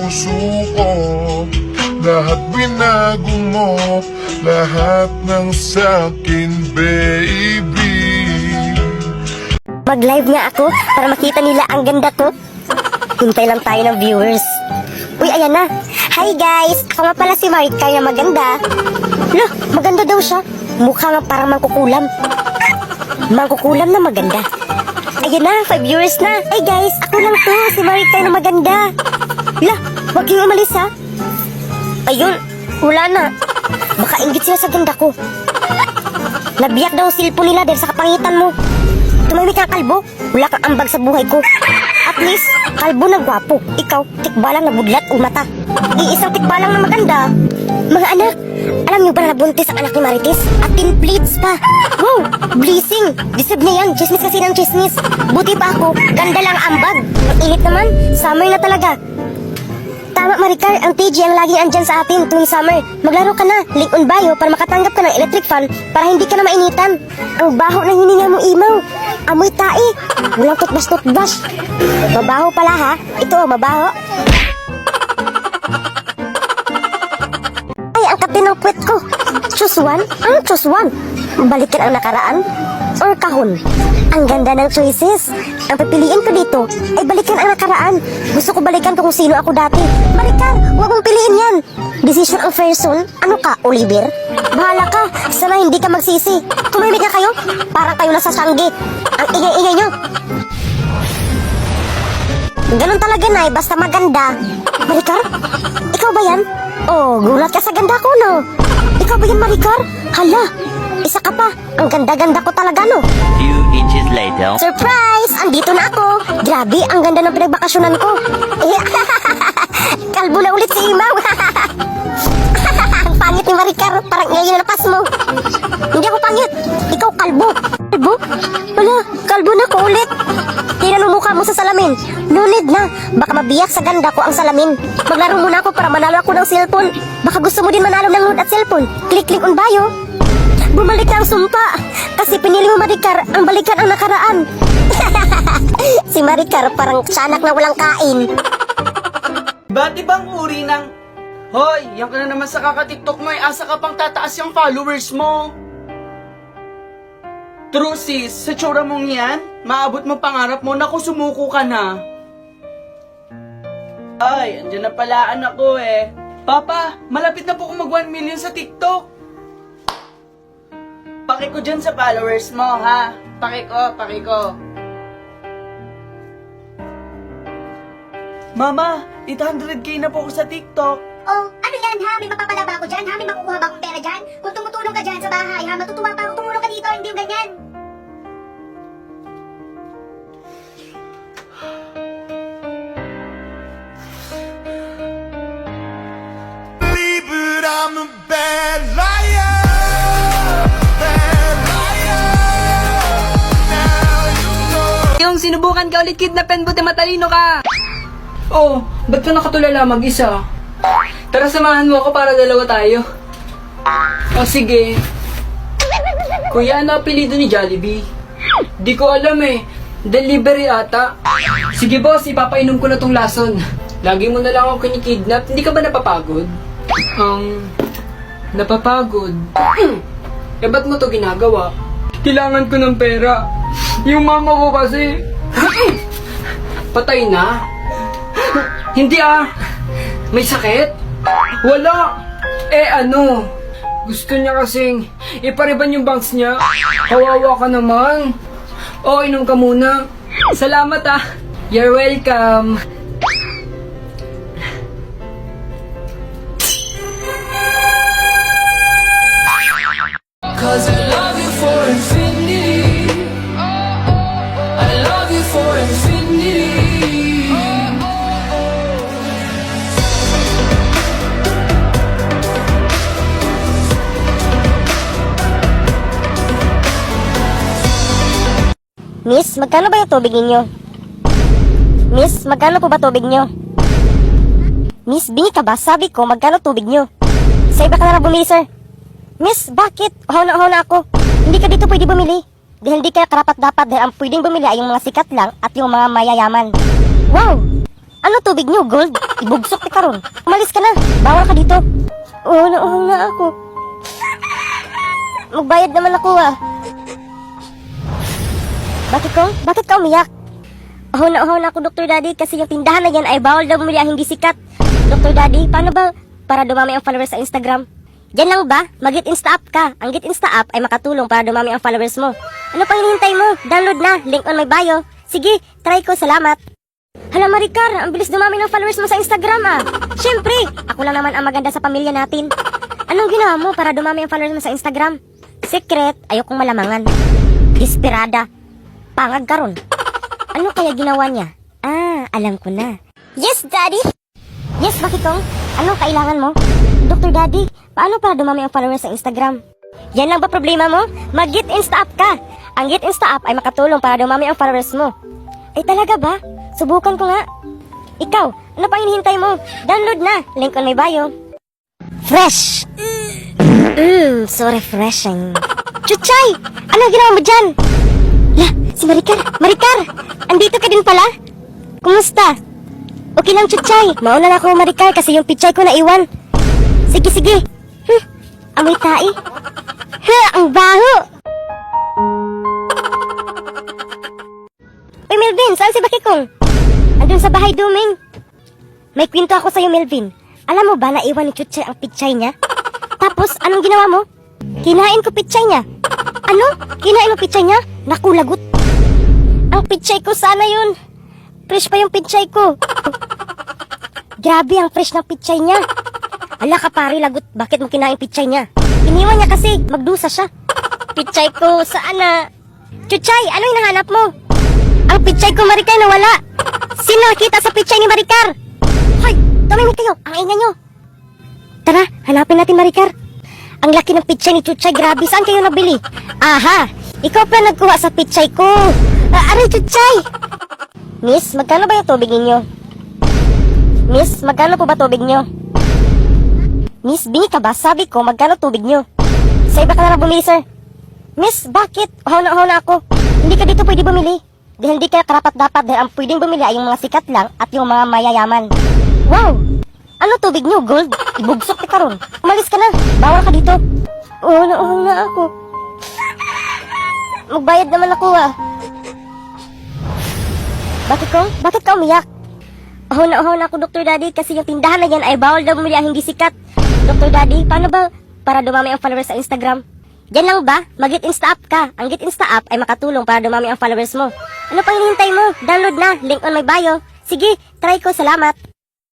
puso ko. Lahat binago mo, lahat ng sakin, baby. Mag-live nga ako para makita nila ang ganda ko. Hintay lang tayo ng viewers. Uy, ayan na. Hi guys, ako nga pala si Maricar na maganda. Loh, maganda daw siya. Mukha nga parang mangkukulam. Mangkukulam na maganda. Ayan na, 5 viewers na. Hey guys, ako lang to, si Maricar na maganda. Lah, wag yung umalis ha. Ayun, wala na. Baka inggit sila sa ganda ko. Nabiyak daw silpo nila dahil sa kapangitan mo. Tumahimik ka, kalbo. Wala kang ambag sa buhay ko. At least, kalbo na gwapo. Ikaw, tikbalang na budlat o mata. Iisang tikbalang na maganda. Mga anak, alam niyo ba na nabuntis ang anak ni Marites? At pinplits pa. Wow, blessing. Deserve niya yan. Chismis kasi ng chismis. Buti pa ako, ganda lang ambag. Ang init naman, summer na talaga. Tama Maricar, ang TG ang laging andyan sa atin tuwing summer. Maglaro ka na, link on bio para makatanggap ka ng electric fan para hindi ka na mainitan. Ang baho ng hininga mo, Imaw. Amoy tae. Walang tutbas-tutbas. Mabaho pala ha. Ito, mabaho. Ay, ang kapte ng puwet ko. Choose one? Ano choose one? Balikan ang nakaraan? Or kahon? Ang ganda ng choices. Ang pipiliin ko dito ay balikan ang nakaraan. Gusto ko balikan kung sino ako dati. Maricar, huwag mong piliin yan. Decision ang person. Ano ka, Oliver? Bahala ka. Sana hindi ka magsisi. Tumimik na kayo. Parang kayo nasa sanggi. Ang ingay-ingay nyo. Ganun talaga na basta maganda. Maricar, ikaw ba yan? Oh, gulat ka sa ganda ko, no? Ikaw ba yan, Maricar? Hala, isa ka pa. Ang ganda-ganda ko talaga, no? Few inches later. Surprise! Andito na ako. Grabe, ang ganda ng pinagbakasyonan ko. Kalbo na ulit si Imaw. Ang pangit ni Maricar. Parang ngayon na napas mo. Hindi ako pangit. Ikaw kalbo. Kalbo? Wala, kalbo na ko ulit. Tingnan mo mukha mo sa salamin. No need na. Baka mabiyak sa ganda ko ang salamin. Maglaro muna ako para manalo ako ng cellphone. Baka gusto mo din manalo ng load at cellphone. Click on bio. Bumalik ka ang sumpa. Kasi pinili mo, Maricar, ang balikan ang nakaraan. Si Maricar parang tiyanak na walang kain. Ba't ibang uri ng... Hoy, yan ka na naman sa kaka-tiktok mo, asa ka pang tataas yung followers mo. True sis, sa tsura mong yan, maabot mo pangarap mo, naku sumuko ka na. Ay, andyan na pala anak ko eh. Papa, malapit na po akong mag 1 million sa TikTok. Paki ko dyan sa followers mo, ha? Paki ko. Mama, 800k na po ako sa TikTok. Oh, ano yan ha? May mapapala ba ako dyan ha? May makukuha ba akong pera dyan? Kung tumutulong ka dyan sa bahay ha, matutuwa pa ako tumulong ka dito, hindi yung ganyan. But I'm a bad liar. Yung sinubukan ka ulit kidnapin, buti matalino ka. Oh, ba't ka nakatulala mag-isa? Tara samahan mo ako para dalawa tayo. Oh, sige. Kuya, ano apelido ni Jollibee? Di ko alam eh. Delivery ata. Sige boss, ipapainom ko na tong lason. Lagi mo na lang ako kinikidnap. Hindi ka ba napapagod? Napapagod? Eh, ba't mo to ginagawa? Kailangan ko ng pera. Yung mama ko kasi... Patay na? Hindi ah. May sakit? Wala. Eh ano? Gusto niya kasing ipariban yung bangs niya. Kawawa ka naman. O, inom ka muna. Salamat ah. You're welcome. Cause I love you for infinity. I love you for infinity. Miss, magkano ba yung tubig ninyo? Miss, magkano po ba tubig nyo? Miss, bingi ka ba? Sabi ko, magkano tubig nyo? Sa iba ka na lang bumili, sir. Miss, bakit? Uhaw na ako. Hindi ka dito pwede bumili. Dahil hindi ka karapat dapat dahil ang pwedeng bumili ay yung mga sikat lang at yung mga mayayaman. Wow! Ano tubig niyo, gold? Ibugsok ka karon. Umalis ka na. Bawal ka dito. Uhong na ako. Magbayad naman ako ah. Bakit ka umiyak? Uhong na ako, Dr. Daddy, kasi yung tindahan na yan ay bawal daw bumili ang hindi sikat. Dr. Daddy, paano ba para dumami ang followers sa Instagram? Yan lang ba? Mag-Get Insta App ka. Ang Get Insta App ay makatulong para dumami ang followers mo. Ano pang hinihintay mo? Download na. Link on my bio. Sige, try ko. Salamat. Hala Maricar, ang bilis dumami ng followers mo sa Instagram ah. Siyempre, ako lang naman ang maganda sa pamilya natin. Anong ginawa mo para dumami ang followers mo sa Instagram? Secret, ayokong malamangan. Desperada. Pangag karon. Ano kaya ginawa niya? Ah, alam ko na. Yes, Daddy! Yes, bakit kong? Anong kailangan mo? Dr. Daddy, paano para dumami ang followers sa Instagram? Yan lang ba problema mo? Mag-Get Insta App ka! Ang Get Insta App ay makatulong para dumami ang followers mo. Ay talaga ba? Subukan ko nga. Ikaw, ano pang hinihintay mo? Download na! Link on my bio. Fresh! So refreshing. Chuchay! Ano ginawa mo dyan? La, si Maricar! Maricar! Andito ka din pala? Kumusta? Okay lang, Chuchay. Mauna na ako, Maricar, kasi yung pichay ko naiwan. Sige. Amoy tai. Ang baho! Uy, Melvin, saan si Bakikong? Andun sa bahay duming. May kwento ako sa'yo, Melvin. Alam mo ba na iwan ni Chuchay ang pichay niya? Tapos, anong ginawa mo? Kinain ko pichay niya. Ano? Kinain mo pichay niya? Naku, lagot. Ang pichay ko sana yun. Fresh pa yung pichay ko. Grabe ang fresh ng pichay niya. Ala ka pare, lagot. Bakit mo kinain pichay niya? Iniwan niya kasi. Magdusa siya. Pichay ko, saan na? Chuchay, ano yung nahanap mo? Ang pichay ko, Maricar, nawala. Sino nakita sa pichay ni Maricar? Hoy, tumimik kayo. Ang ingay niyo. Tara, hanapin natin, Maricar. Ang laki ng pichay ni Chuchay. Grabe, saan kayo nabili? Aha, ikaw pa nagkuha sa pichay ko. Aray, Chuchay. Miss, magkano ba yung tubig ninyo? Miss, magkano po ba tubig nyo? Miss, bingi ka ba? Sabi ko, magkano tubig nyo? Sa iba ka na lang bumili, sir. Miss, bakit? Uhaw na ako. Hindi ka dito pwede bumili. Dahil hindi ka karapat-dapat dahil ang pwedeng bumili ay yung mga sikat lang at yung mga mayayaman. Wow! Ano tubig nyo, gold? Ibugsok ka karon. Umalis ka na. Bawal ka dito. Uhong na ako. Magbayad naman ako ah. Bakit ka umiyak? Uhong na ako, Dr. Daddy, kasi yung tindahan na yan ay bawal daw bumili ang hindi sikat. Dr. Daddy, paano ba para dumami ang followers sa Instagram? Yan lang ba? Mag-Get Insta App ka. Ang Get Insta App ay makatulong para dumami ang followers mo. Ano pang hinihintay mo? Download na. Link on my bio. Sige, try ko. Salamat.